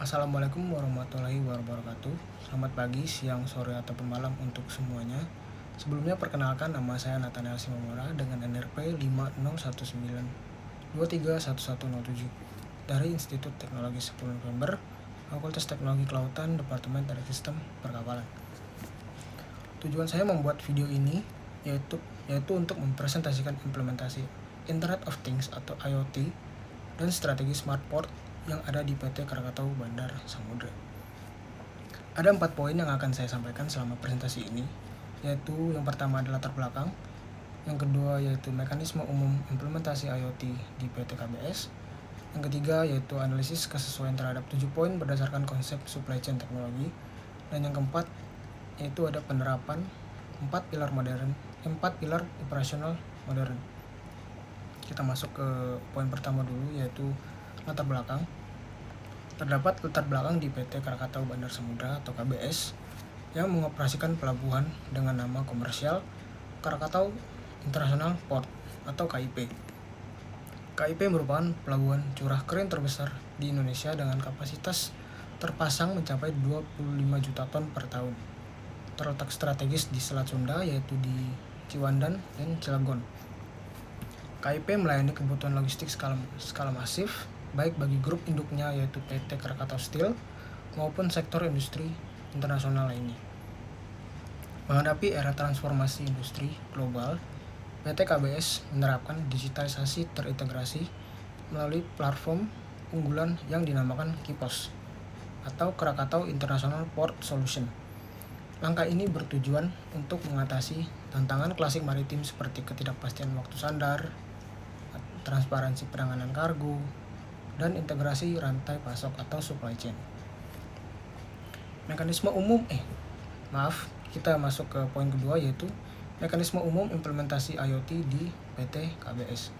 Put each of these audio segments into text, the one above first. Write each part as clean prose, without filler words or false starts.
Assalamualaikum warahmatullahi wabarakatuh. Selamat pagi, siang, sore, ataupun malam untuk semuanya. Sebelumnya perkenalkan, nama saya Nathaniel Simamora dengan NRP 5019231107 dari Institut Teknologi 10 November, Fakultas Teknologi Kelautan, Departemen Teknik Sistem Perkapalan. Tujuan saya membuat video ini yaitu untuk mempresentasikan implementasi Internet of Things atau IoT dan strategi Smart Port yang ada di PT Krakatau Bandar Samudra. Ada 4 poin yang akan saya sampaikan selama presentasi ini, yaitu yang pertama adalah latar belakang, yang kedua yaitu mekanisme umum implementasi IoT di PT KBS, yang ketiga yaitu analisis kesesuaian terhadap 7 poin berdasarkan konsep supply chain teknologi, dan yang keempat yaitu ada penerapan 4 pilar operasional modern. Kita masuk ke poin pertama dulu, yaitu latar belakang. Terdapat latar belakang di PT Krakatau Bandar Samudra atau KBS yang mengoperasikan pelabuhan dengan nama komersial Krakatau International Port atau KIP. KIP merupakan pelabuhan curah keren terbesar di Indonesia dengan kapasitas terpasang mencapai 25 juta ton per tahun. Terletak strategis di Selat Sunda, yaitu di Ciwandan dan Cilegon. KIP melayani kebutuhan logistik skala masif, baik bagi grup induknya yaitu PT Krakatau Steel maupun sektor industri internasional lainnya. Menghadapi era transformasi industri global, PT KBS menerapkan digitalisasi terintegrasi melalui platform unggulan yang dinamakan KIPOS atau Krakatau International Port Solution. Langkah ini bertujuan untuk mengatasi tantangan klasik maritim seperti ketidakpastian waktu sandar, transparansi penanganan kargo, dan integrasi rantai pasok atau supply chain. Kita masuk ke poin kedua, yaitu mekanisme umum implementasi IoT di PT KBS.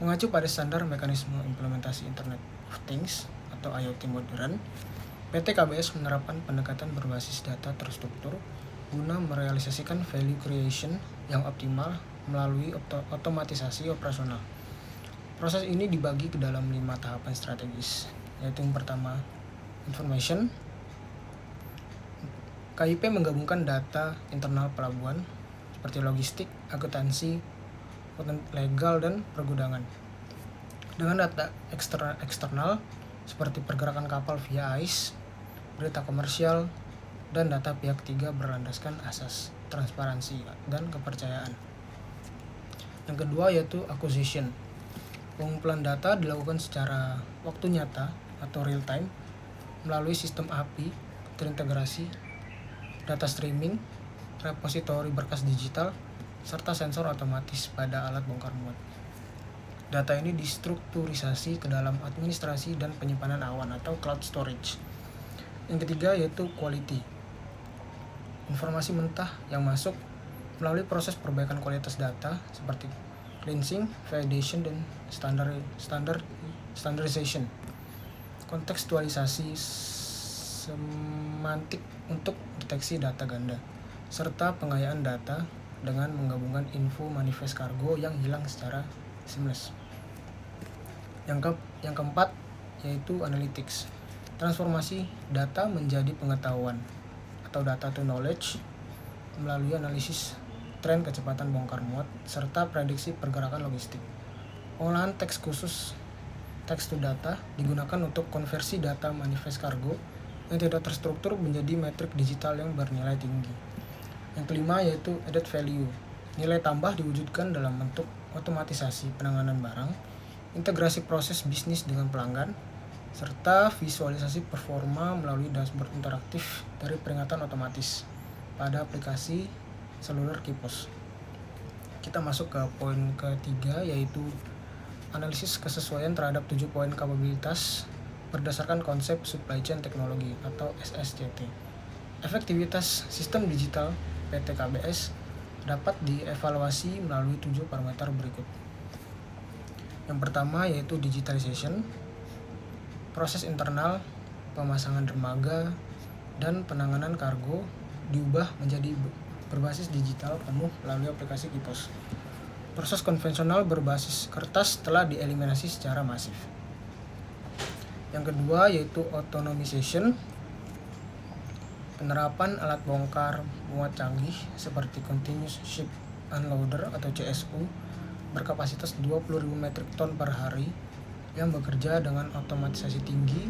Mengacu pada standar mekanisme implementasi Internet of Things atau IoT modern, PT KBS menerapkan pendekatan berbasis data terstruktur guna merealisasikan value creation yang optimal melalui otomatisasi operasional. Proses ini dibagi ke dalam 5 tahapan strategis, yaitu yang pertama, information. KIP menggabungkan data internal pelabuhan seperti logistik, akuntansi, legal, dan pergudangan dengan data eksternal seperti pergerakan kapal via AIS, berita komersial, dan data pihak ketiga berlandaskan asas transparansi dan kepercayaan. Yang kedua yaitu acquisition. Pengumpulan data dilakukan secara waktu nyata atau real time melalui sistem API terintegrasi, data streaming, repositori berkas digital, serta sensor otomatis pada alat bongkar muat. Data ini distrukturisasi ke dalam administrasi dan penyimpanan awan atau cloud storage. Yang ketiga yaitu quality. Informasi mentah yang masuk melalui proses perbaikan kualitas data seperti cleansing, validation, dan standardization. Kontekstualisasi semantik untuk deteksi data ganda, serta pengayaan data dengan menggabungkan info manifest kargo yang hilang secara seamless. Yang keempat yaitu analytics. Transformasi data menjadi pengetahuan atau data to knowledge melalui analisis tren kecepatan bongkar muat, serta prediksi pergerakan logistik. Pengolahan teks khusus text to data digunakan untuk konversi data manifest kargo yang tidak terstruktur menjadi metrik digital yang bernilai tinggi. Yang kelima yaitu added value. Nilai tambah diwujudkan dalam bentuk otomatisasi penanganan barang, integrasi proses bisnis dengan pelanggan, serta visualisasi performa melalui dashboard interaktif dari peringatan otomatis pada aplikasi seluler KIPOS. Kita masuk ke poin ketiga, yaitu analisis kesesuaian terhadap 7 poin kapabilitas berdasarkan konsep supply chain teknologi atau SSCT. Efektivitas sistem digital PT KBS dapat dievaluasi melalui 7 parameter berikut. Yang pertama yaitu digitalization. Proses internal, pemasangan dermaga, dan penanganan kargo diubah menjadi berbasis digital penuh melalui aplikasi KIPOS. Proses konvensional berbasis kertas telah dieliminasi secara masif. Yang kedua yaitu autonomization, penerapan alat bongkar muat canggih seperti Continuous Ship Unloader atau CSU berkapasitas 20.000 metrik ton per hari yang bekerja dengan otomatisasi tinggi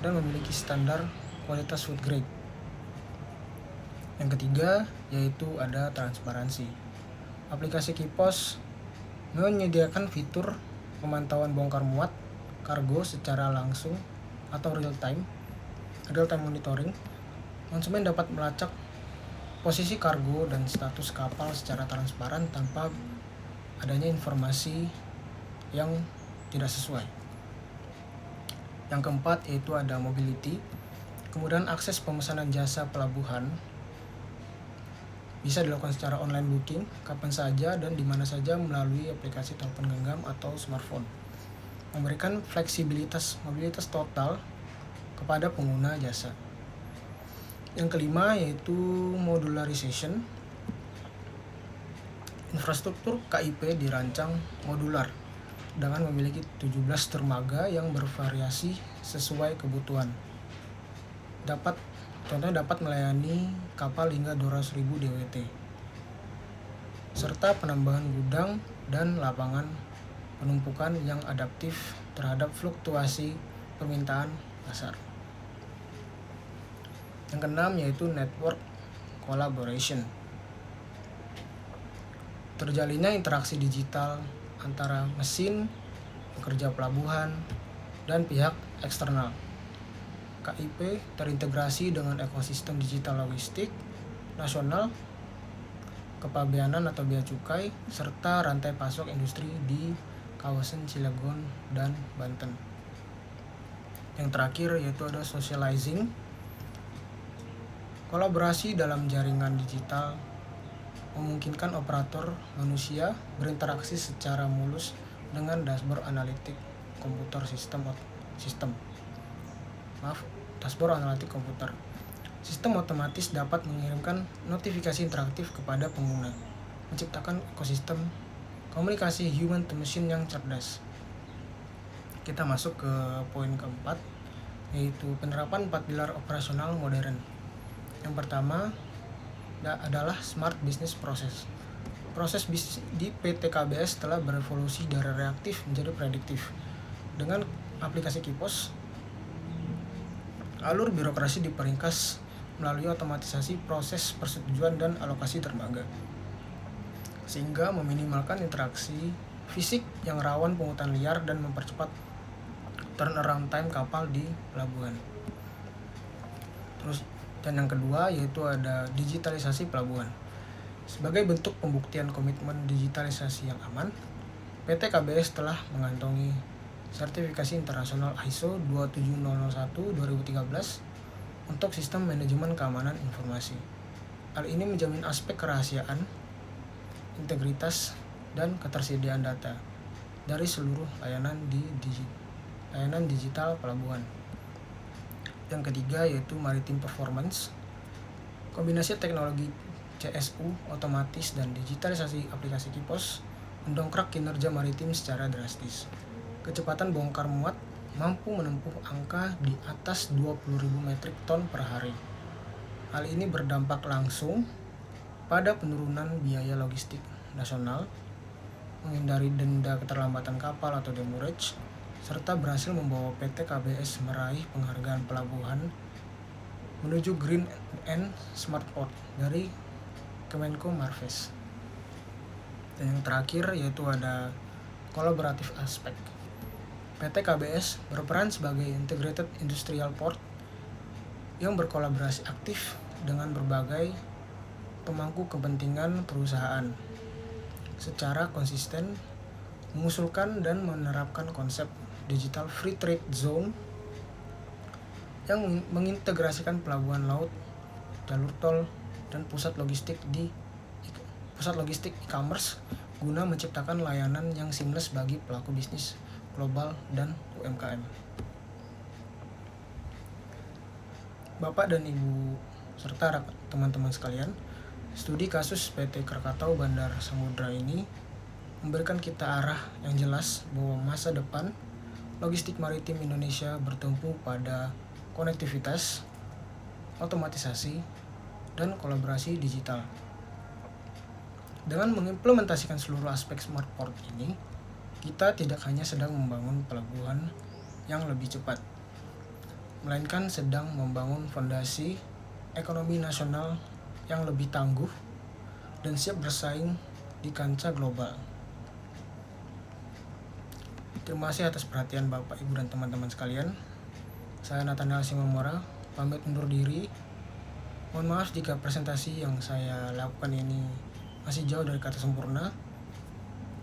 dan memiliki standar kualitas food grade. Yang ketiga yaitu ada transparansi. Aplikasi Kipos menyediakan fitur pemantauan bongkar muat kargo secara langsung atau real time monitoring. Konsumen dapat melacak posisi kargo dan status kapal secara transparan tanpa adanya informasi yang tidak sesuai. Yang keempat yaitu ada mobility. Kemudian akses pemesanan jasa pelabuhan bisa dilakukan secara online booking kapan saja dan di mana saja melalui aplikasi telepon genggam atau smartphone. Memberikan fleksibilitas mobilitas total kepada pengguna jasa. Yang kelima yaitu modularization. Infrastruktur KIP dirancang modular dengan memiliki 17 dermaga yang bervariasi sesuai kebutuhan. Contohnya dapat melayani kapal hingga 200.000 DWT, serta penambahan gudang dan lapangan penumpukan yang adaptif terhadap fluktuasi permintaan pasar. Yang keenam yaitu network collaboration. Terjalinnya interaksi digital antara mesin, pekerja pelabuhan, dan pihak eksternal. KIP terintegrasi dengan ekosistem digital logistik nasional, kepabeanan atau bea cukai, serta rantai pasok industri di kawasan Cilegon dan Banten. Yang terakhir yaitu ada socializing. Kolaborasi dalam jaringan digital memungkinkan operator manusia berinteraksi secara mulus dengan dashboard analitik komputer. Sistem otomatis dapat mengirimkan notifikasi interaktif kepada pengguna, menciptakan ekosistem komunikasi human to machine yang cerdas. Kita masuk ke poin keempat, yaitu penerapan 4 pilar operasional modern. Yang pertama adalah smart business process. Proses bisnis di PT KBS telah berevolusi dari reaktif menjadi prediktif. Dengan aplikasi Kipos, alur birokrasi diperingkas melalui otomatisasi proses persetujuan dan alokasi dermaga, sehingga meminimalkan interaksi fisik yang rawan pungutan liar dan mempercepat turnaround time kapal di pelabuhan. Dan yang kedua yaitu ada digitalisasi pelabuhan. Sebagai bentuk pembuktian komitmen digitalisasi yang aman, PT KBS telah mengantongi sertifikasi internasional ISO 27001-2013 untuk sistem manajemen keamanan informasi. Hal ini menjamin aspek kerahasiaan, integritas, dan ketersediaan data dari seluruh layanan digital pelabuhan. Yang ketiga yaitu maritime performance. Kombinasi teknologi CSU, otomatis, dan digitalisasi aplikasi Kipos mendongkrak kinerja maritim secara drastis. Kecepatan bongkar muat mampu menempuh angka di atas 20.000 metrik ton per hari. Hal ini berdampak langsung pada penurunan biaya logistik nasional, menghindari denda keterlambatan kapal atau demurrage, serta berhasil membawa PT KBS meraih penghargaan pelabuhan menuju Green and Smart Port dari Kemenko Marves. Dan yang terakhir yaitu ada kolaboratif aspek. PT KBS berperan sebagai integrated industrial port yang berkolaborasi aktif dengan berbagai pemangku kepentingan perusahaan secara konsisten, mengusulkan dan menerapkan konsep digital free trade zone yang mengintegrasikan pelabuhan laut, jalur tol, dan pusat logistik e-commerce guna menciptakan layanan yang seamless bagi pelaku bisnis global dan UMKM. Bapak dan Ibu serta teman-teman sekalian, studi kasus PT Krakatau Bandar Samudra ini memberikan kita arah yang jelas bahwa masa depan logistik maritim Indonesia bertumpu pada konektivitas, otomatisasi, dan kolaborasi digital. Dengan mengimplementasikan seluruh aspek smart port ini, kita tidak hanya sedang membangun pelabuhan yang lebih cepat, melainkan sedang membangun fondasi ekonomi nasional yang lebih tangguh dan siap bersaing di kancah global. Terima kasih atas perhatian Bapak, Ibu, dan teman-teman sekalian. Saya Nathaniel Simamora, pamit undur diri. Mohon maaf jika presentasi yang saya lakukan ini masih jauh dari kata sempurna.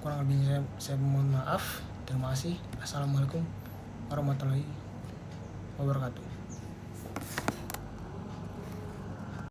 Kurang lebihnya saya mohon maaf. Terima kasih. Assalamualaikum warahmatullahi wabarakatuh.